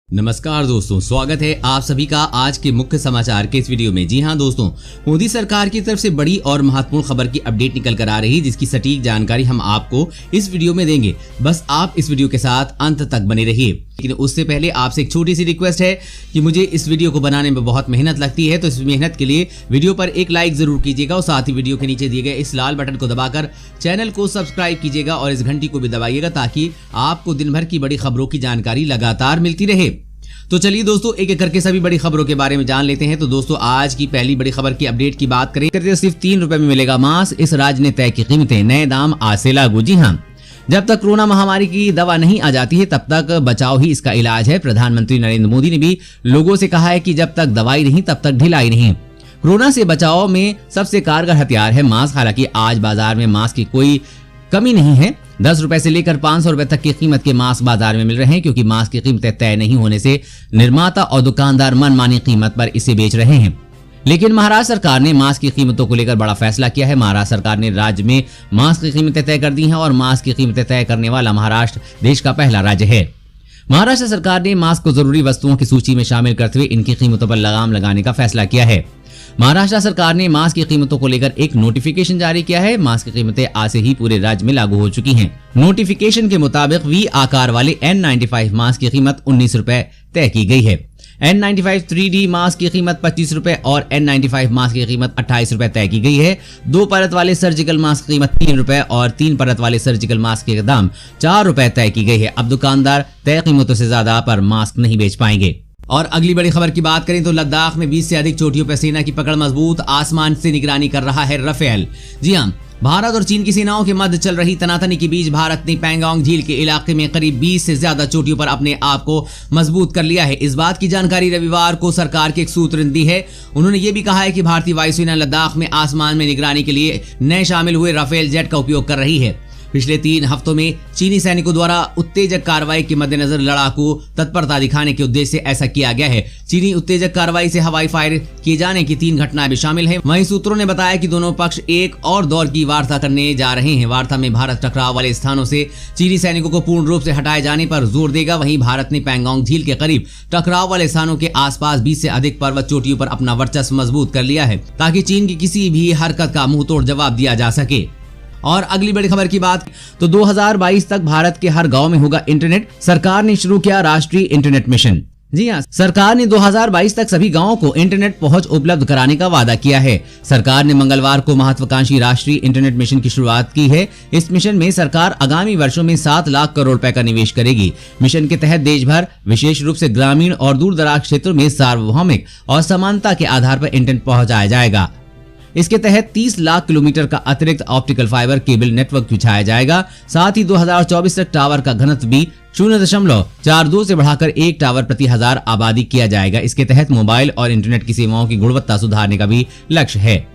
नमस्कार दोस्तों, स्वागत है आप सभी का आज के मुख्य समाचार के इस वीडियो में। जी हां दोस्तों, मोदी सरकार की तरफ से बड़ी और महत्वपूर्ण खबर की अपडेट निकल कर आ रही, जिसकी सटीक जानकारी हम आपको इस वीडियो में देंगे। बस आप इस वीडियो के साथ अंत तक बने रहिए। लेकिन उससे पहले आपसे एक छोटी सी रिक्वेस्ट है कि मुझे इस वीडियो को बनाने में बहुत मेहनत लगती है, तो इस मेहनत के लिए वीडियो पर एक लाइक जरूर कीजिएगा और साथ ही वीडियो के नीचे दिए गए इस लाल बटन को दबाकर चैनल को सब्सक्राइब कीजिएगा और इस घंटी को भी दबाइएगा ताकि आपको दिन भर की बड़ी खबरों की जानकारी लगातार मिलती रहे। तो चलिए दोस्तों, एक एक करके सभी बड़ी खबरों के बारे में जान लेते हैं। तो दोस्तों, आज की पहली बड़ी खबर की अपडेट की बात करें तो सिर्फ 3 रुपए में मिलेगा मास्क, इस राज्य ने तय की कीमतें, नए दाम आज से लागू। जी हाँ, जब तक कोरोना महामारी की दवा नहीं आ जाती है तब तक बचाव ही इसका इलाज है। प्रधानमंत्री नरेंद्र मोदी ने भी लोगों से कहा है कि जब तक दवाई नहीं तब तक ढिलाई नहीं। कोरोना से बचाव में सबसे कारगर हथियार है मास्क। हालांकि आज बाजार में मास्क की कोई कमी नहीं है। 10 रुपए से लेकर 500 रुपए तक की कीमत के मास्क बाजार में मिल रहे हैं, क्योंकि मास्क की कीमतें तय नहीं होने से निर्माता और दुकानदार मनमानी कीमत पर इसे बेच रहे हैं। लेकिन महाराष्ट्र सरकार ने मास्क की कीमतों को लेकर बड़ा फैसला किया है। महाराष्ट्र सरकार ने राज्य में मास्क की कीमतें तय कर दी हैं और मास्क की कीमतें तय करने वाला महाराष्ट्र देश का पहला राज्य है। महाराष्ट्र सरकार ने मास्क को जरूरी वस्तुओं की सूची में शामिल करते हुए इनकी कीमतों पर लगाम लगाने का फैसला किया है। महाराष्ट्र सरकार ने मास्क की कीमतों को लेकर एक नोटिफिकेशन जारी किया है। मास्क की कीमतें आज से ही पूरे राज्य में लागू हो चुकी हैं। नोटिफिकेशन के मुताबिक वी आकार वाले N95 मास्क की कीमत 19 रुपए तय की गई है। N95 3D मास्क की कीमत 25 रुपए और N95 मास्क की कीमत 28 रुपए तय की गई है। 2 परत वाले सर्जिकल मास्क की कीमत 3 रुपए और 3 परत वाले सर्जिकल मास्क के दाम 4 रुपए तय की गई है। अब दुकानदार तय कीमतों से ज्यादा पर मास्क नहीं बेच पाएंगे। और अगली बड़ी खबर की बात करें तो लद्दाख में 20 से अधिक चोटियों पर सेना की पकड़ मजबूत, आसमान से निगरानी कर रहा है राफेल। जी हां, भारत और चीन की सेनाओं के मध्य चल रही तनातनी के बीच भारत ने पैंगोंग झील के इलाके में करीब 20 से ज्यादा चोटियों पर अपने आप को मजबूत कर लिया है। इस बात की जानकारी रविवार को सरकार के एक सूत्र ने दी है। उन्होंने ये भी कहा है कि भारतीय वायुसेना लद्दाख में आसमान में निगरानी के लिए नए शामिल हुए राफेल जेट का उपयोग कर रही है। पिछले 3 हफ्तों में चीनी सैनिकों द्वारा उत्तेजक कार्रवाई के मद्देनजर लड़ाकू तत्परता दिखाने के उद्देश्य से ऐसा किया गया है। चीनी उत्तेजक कार्रवाई से हवाई फायर किए जाने की 3 घटनाएं भी शामिल हैं। वहीं सूत्रों ने बताया कि दोनों पक्ष एक और दौर की वार्ता करने जा रहे हैं। वार्ता में भारत टकराव वाले स्थानों से चीनी सैनिकों को पूर्ण रूप से हटाए जाने पर जोर देगा। वहीं भारत ने पैंगोंग झील के करीब टकराव वाले स्थानों के आसपास 20 से अधिक पर्वत चोटियों पर अपना वर्चस्व मजबूत कर लिया है, ताकि चीन की किसी भी हरकत का मुंहतोड़ जवाब दिया जा सके। और अगली बड़ी खबर की बात तो 2022 तक भारत के हर गांव में होगा इंटरनेट। सरकार ने शुरू किया राष्ट्रीय इंटरनेट मिशन। जी हां, सरकार ने 2022 तक सभी गांवों को इंटरनेट पहुंच उपलब्ध कराने का वादा किया है। सरकार ने मंगलवार को महत्वाकांक्षी राष्ट्रीय इंटरनेट मिशन की शुरुआत की है। इस मिशन में सरकार आगामी वर्षों में 7 लाख करोड़ रुपए का निवेश करेगी। मिशन के तहत देश भर, विशेष रूप से ग्रामीण और दूर दराज क्षेत्रों में सार्वभौमिक और समानता के आधार पर इंटरनेट पहुंचाया जाएगा। इसके तहत 30 लाख किलोमीटर का अतिरिक्त ऑप्टिकल फाइबर केबल नेटवर्क बिछाया जाएगा। साथ ही 2024 तक टावर का घनत्व भी 0.42 से बढ़ाकर 1 टावर प्रति 1000 आबादी किया जाएगा। इसके तहत मोबाइल और इंटरनेट की सेवाओं की गुणवत्ता सुधारने का भी लक्ष्य है।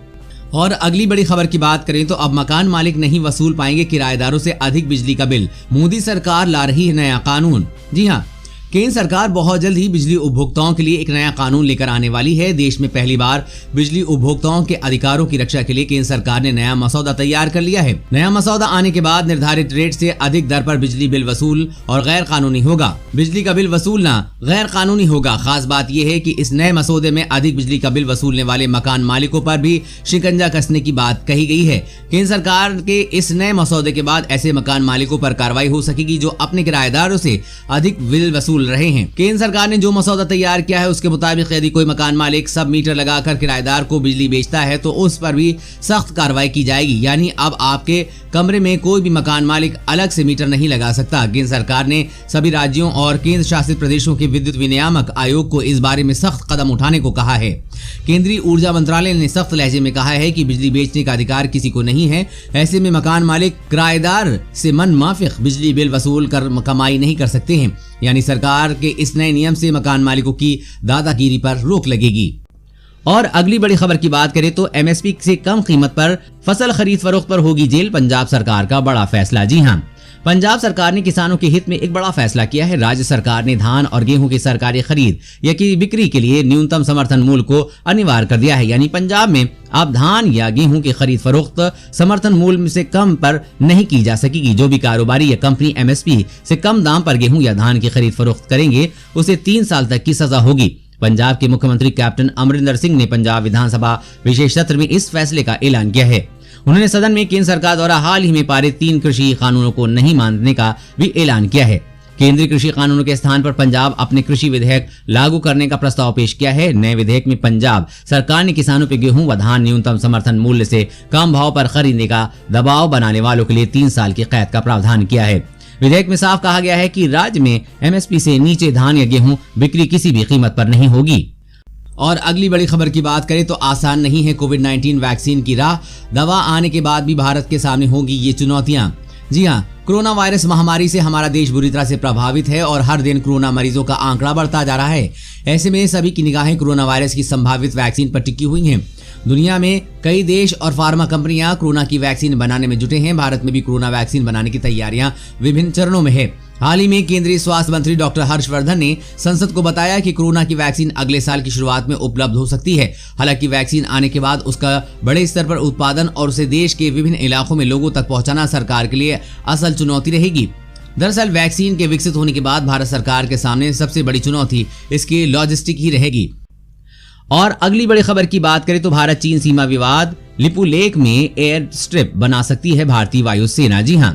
और अगली बड़ी खबर की बात करें तो अब मकान मालिक नहीं वसूल पाएंगे किराएदारों से अधिक बिजली का बिल, मोदी सरकार ला रही है नया कानून। जी हाँ, केंद्र सरकार बहुत जल्द ही बिजली उपभोक्ताओं के लिए एक नया कानून लेकर आने वाली है। देश में पहली बार बिजली उपभोक्ताओं के अधिकारों की रक्षा के लिए केंद्र सरकार ने नया मसौदा तैयार कर लिया है। नया मसौदा आने के बाद निर्धारित रेट से अधिक दर पर बिजली बिल वसूल और गैर कानूनी होगा। बिजली का बिल वसूलना गैर कानूनी होगा। खास बात यह है कि इस नए मसौदे में अधिक बिजली का बिल वसूलने वाले मकान मालिकों पर भी शिकंजा कसने की बात कही गई है। केंद्र सरकार के इस नए मसौदे के बाद ऐसे मकान मालिकों पर कार्रवाई हो सकेगी जो अपने किराएदारों से अधिक बिल वसूल रहे हैं। केंद्र सरकार ने जो मसौदा तैयार किया है उसके मुताबिक यदि कोई मकान मालिक सब मीटर लगाकर किराएदार को बिजली बेचता है तो उस पर भी सख्त कार्रवाई की जाएगी। यानी अब आपके कमरे में कोई भी मकान मालिक अलग से मीटर नहीं लगा सकता। केंद्र सरकार ने सभी राज्यों और केंद्र शासित प्रदेशों के विद्युत विनियामक आयोग को इस बारे में सख्त कदम उठाने को कहा है। केंद्रीय ऊर्जा मंत्रालय ने सख्त लहजे में कहा है कि बिजली बेचने का अधिकार किसी को नहीं है। ऐसे में मकान मालिक किराएदार से मन माफिक बिजली बिल वसूल कर कमाई नहीं कर सकते हैं। यानी सरकार के इस नए नियम से मकान मालिकों की दादागिरी पर रोक लगेगी। और अगली बड़ी खबर की बात करें तो एमएसपी से कम कीमत पर फसल खरीद फरोख्त पर होगी जेल, पंजाब सरकार का बड़ा फैसला। जी हां, पंजाब सरकार ने किसानों के हित में एक बड़ा फैसला किया है। राज्य सरकार ने धान और गेहूं की सरकारी खरीद या की बिक्री के लिए न्यूनतम समर्थन मूल्य को अनिवार्य कर दिया है। यानी पंजाब में अब धान या गेहूं की खरीद फरोख्त समर्थन मूल्य से कम पर नहीं की जा सकेगी। जो भी कारोबारी या कंपनी एमएसपी से कम दाम पर गेहूं या धान की खरीद फरोख्त करेंगे उसे 3 साल तक की सजा होगी। पंजाब के मुख्यमंत्री कैप्टन अमरिंदर सिंह ने पंजाब विधानसभा विशेष सत्र में इस फैसले का ऐलान किया है। उन्होंने सदन में केंद्र सरकार द्वारा हाल ही में पारित 3 कृषि कानूनों को नहीं मानने का भी ऐलान किया है। केंद्रीय कृषि कानूनों के स्थान पर पंजाब अपने कृषि विधेयक लागू करने का प्रस्ताव पेश किया है। नए विधेयक में पंजाब सरकार ने किसानों पर गेहूं व धान न्यूनतम समर्थन मूल्य से कम भाव पर खरीदने का दबाव बनाने वालों के लिए 3 साल की कैद का प्रावधान किया है। विधेयक में साफ कहा गया है कि राज्य में एमएसपी से नीचे धान या गेहूं बिक्री किसी भी कीमत पर नहीं होगी। और अगली बड़ी खबर की बात करें तो आसान नहीं है कोविड-19 वैक्सीन की राह। दवा आने के बाद भी भारत के सामने होगी ये चुनौतियां। जी हां, कोरोना वायरस महामारी से हमारा देश बुरी तरह से प्रभावित है और हर दिन कोरोना मरीजों का आंकड़ा बढ़ता जा रहा है। ऐसे में सभी की निगाहें कोरोना वायरस की संभावित वैक्सीन पर टिकी हुई हैं। दुनिया में कई देश और फार्मा कंपनियां कोरोना की वैक्सीन बनाने में जुटे हैं। भारत में भी कोरोना वैक्सीन बनाने की तैयारियां विभिन्न चरणों में है। हाल ही में केंद्रीय स्वास्थ्य मंत्री डॉक्टर हर्षवर्धन ने संसद को बताया कि कोरोना की वैक्सीन अगले साल की शुरुआत में उपलब्ध हो सकती है। हालांकि वैक्सीन आने के बाद उसका बड़े स्तर पर उत्पादन और उसे देश के विभिन्न इलाकों में लोगों तक पहुंचाना सरकार के लिए असल चुनौती रहेगी। दरअसल वैक्सीन के विकसित होने के बाद भारत सरकार के सामने सबसे बड़ी चुनौती इसकी लॉजिस्टिक ही रहेगी। और अगली बड़ी खबर की बात करें तो भारत चीन सीमा विवाद, लिपुलेख में एयर स्ट्रिप बना सकती है भारतीय वायुसेना। जी हां,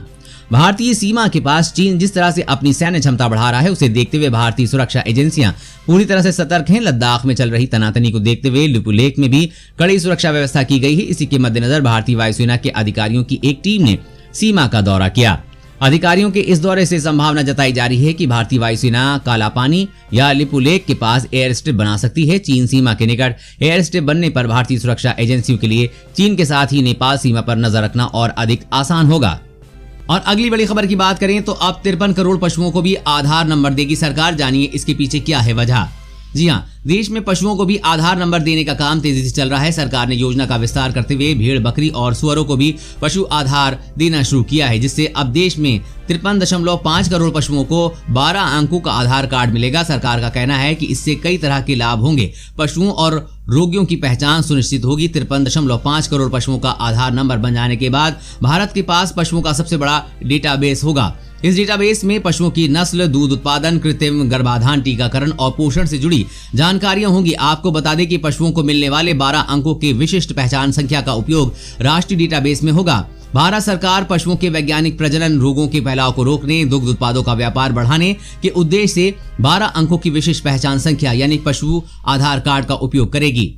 भारतीय सीमा के पास चीन जिस तरह से अपनी सैन्य क्षमता बढ़ा रहा है उसे देखते हुए भारतीय सुरक्षा एजेंसियां पूरी तरह से सतर्क हैं। लद्दाख में चल रही तनातनी को देखते हुए लिपुलेख में भी कड़ी सुरक्षा व्यवस्था की गई है। इसी के मद्देनजर भारतीय वायुसेना के अधिकारियों की एक टीम ने सीमा का दौरा किया। अधिकारियों के इस दौरे से संभावना जताई जा रही है कि भारतीय वायुसेना काला पानी या लिपुलेख के पास एयर स्ट्रिप बना सकती है। चीन सीमा के निकट एयर स्ट्रिप बनने पर भारतीय सुरक्षा एजेंसियों के लिए चीन के साथ ही नेपाल सीमा पर नजर रखना और अधिक आसान होगा। और अगली बड़ी खबर की बात करें तो अब 53 करोड़ पशुओं को भी आधार नंबर देगी सरकार। जानिए इसके पीछे क्या है वजह। जी हां, देश में पशुओं को भी आधार नंबर देने का काम तेजी से चल रहा है। सरकार ने योजना का विस्तार करते हुए भेड़, बकरी और सुअरों को भी पशु आधार देना शुरू किया है, जिससे अब देश में 53.5 करोड़ पशुओं को 12 अंकों का आधार कार्ड मिलेगा। सरकार का कहना है कि इससे कई तरह के लाभ होंगे। पशुओं और रोगियों की पहचान सुनिश्चित होगी। 53.5 करोड़ पशुओं का आधार नंबर बन जाने के बाद भारत के पास पशुओं का सबसे बड़ा डेटाबेस होगा। इस डेटाबेस में पशुओं की नस्ल, दूध उत्पादन, कृत्रिम गर्भाधान, टीकाकरण और पोषण से जुड़ी जानकारियां होंगी। आपको बता दें कि पशुओं को मिलने वाले 12 अंकों के विशिष्ट पहचान संख्या का उपयोग राष्ट्रीय डेटाबेस में होगा। भारत सरकार पशुओं के वैज्ञानिक प्रजनन, रोगों के फैलाव को रोकने, दुग्ध उत्पादों का व्यापार बढ़ाने के उद्देश्य से 12 अंकों की विशिष्ट पहचान संख्या यानी पशु आधार कार्ड का उपयोग करेगी।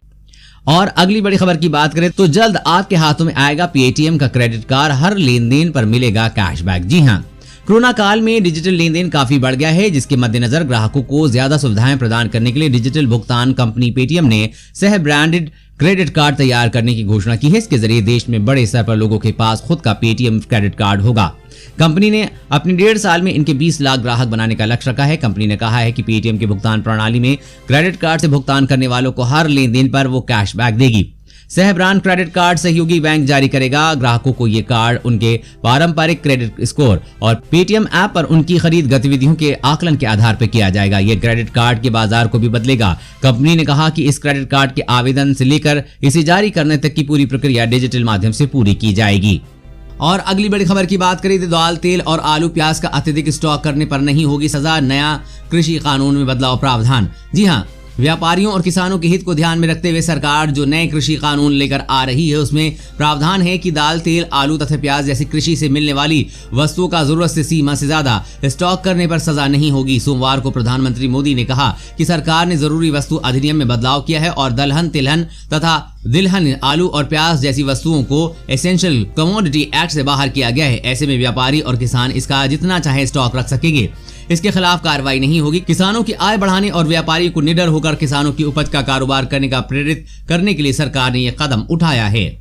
और अगली बड़ी खबर की बात करें तो जल्द आपके हाथों में आएगा पेटीएम का क्रेडिट कार्ड। हर लेन देन पर मिलेगा कैशबैक। जी हाँ, कोरोना काल में डिजिटल लेन देन काफी बढ़ गया है, जिसके मद्देनजर ग्राहकों को ज्यादा सुविधाएं प्रदान करने के लिए डिजिटल भुगतान कंपनी पेटीएम ने सह ब्रांडेड क्रेडिट कार्ड तैयार करने की घोषणा की है। इसके जरिए देश में बड़े स्तर पर लोगों के पास खुद का पेटीएम क्रेडिट कार्ड होगा। कंपनी ने अपने 1.5 साल में इनके 20 लाख ग्राहक बनाने का लक्ष्य रखा है। कंपनी ने कहा है कि पेटीएम की भुगतान प्रणाली में क्रेडिट कार्ड से भुगतान करने वालों को हर लेन देन पर वो कैशबैक देगी। सह ब्रांड क्रेडिट कार्ड सहयोगी बैंक जारी करेगा। ग्राहकों को ये कार्ड उनके पारंपरिक क्रेडिट स्कोर और पेटीएम ऐप पर उनकी खरीद गतिविधियों के आकलन के आधार पर किया जाएगा। ये क्रेडिट कार्ड के बाजार को भी बदलेगा। कंपनी ने कहा कि इस क्रेडिट कार्ड के आवेदन से लेकर इसे जारी करने तक की पूरी प्रक्रिया डिजिटल माध्यम से पूरी की जाएगी। और अगली बड़ी खबर की बात करें तो दाल, तेल और आलू प्याज का अत्यधिक स्टॉक करने पर नहीं होगी सजा। नया कृषि कानून में बदलाव प्रावधान। जी हाँ, व्यापारियों और किसानों के हित को ध्यान में रखते हुए सरकार जो नए कृषि कानून लेकर आ रही है उसमें प्रावधान है कि दाल, तेल, आलू तथा प्याज जैसी कृषि से मिलने वाली वस्तुओं का जरूरत से सीमा से ज्यादा स्टॉक करने पर सजा नहीं होगी। सोमवार को प्रधानमंत्री मोदी ने कहा कि सरकार ने जरूरी वस्तु अधिनियम में बदलाव किया है और दलहन, तिलहन तथा दिलहन, आलू और प्याज जैसी वस्तुओं को एसेंशियल कमोडिटी एक्ट से बाहर किया गया है। ऐसे में व्यापारी और किसान इसका जितना चाहे स्टॉक रख सकेंगे। इसके खिलाफ कार्रवाई नहीं होगी। किसानों की आय बढ़ाने और व्यापारियों को निडर होकर किसानों की उपज का कारोबार करने का प्रेरित करने के लिए सरकार ने यह कदम उठाया है।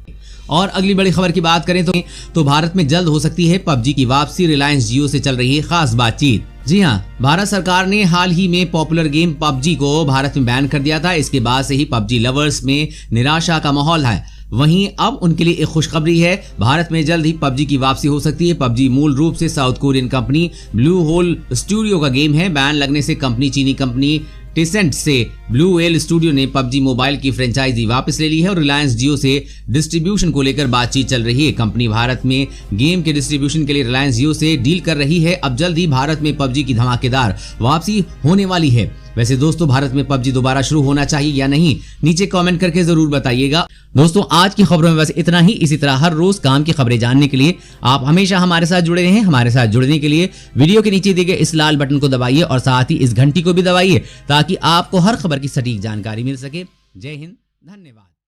और अगली बड़ी खबर की बात करें तो भारत में जल्द हो सकती है पबजी की वापसी। रिलायंस जियो से चल रही है खास बातचीत। जी हाँ, भारत सरकार ने हाल ही में पॉपुलर गेम पबजी को भारत में बैन कर दिया था। इसके बाद से ही पबजी लवर्स में निराशा का माहौल है। वहीं अब उनके लिए एक खुशखबरी है, भारत में जल्द ही पबजी की वापसी हो सकती है। पबजी मूल रूप से South Korean company Blue Hole Studio का गेम है। बैन लगने से कंपनी चीनी कंपनी टेंसेंट से ब्लू व्हेल स्टूडियो ने पबजी मोबाइल की फ्रेंचाइजी वापस ले ली है और रिलायंस जियो से डिस्ट्रीब्यूशन को लेकर बातचीत चल रही है। कंपनी भारत में गेम के डिस्ट्रीब्यूशन के लिए रिलायंस जियो से डील कर रही है। अब जल्द ही भारत में पबजी की धमाकेदार वापसी होने वाली है। वैसे दोस्तों, भारत में पबजी दोबारा शुरू होना चाहिए या नहीं, नीचे कमेंट करके जरूर बताइएगा। दोस्तों, आज की खबरों में बस इतना ही। इसी तरह हर रोज काम की खबरें जानने के लिए आप हमेशा हमारे साथ जुड़े रहें। हमारे साथ जुड़ने के लिए वीडियो के नीचे दिए गए इस लाल बटन को दबाइए और साथ ही इस घंटी को भी दबाइए ताकि आपको हर खबर की सटीक जानकारी मिल सके। जय हिंद, धन्यवाद।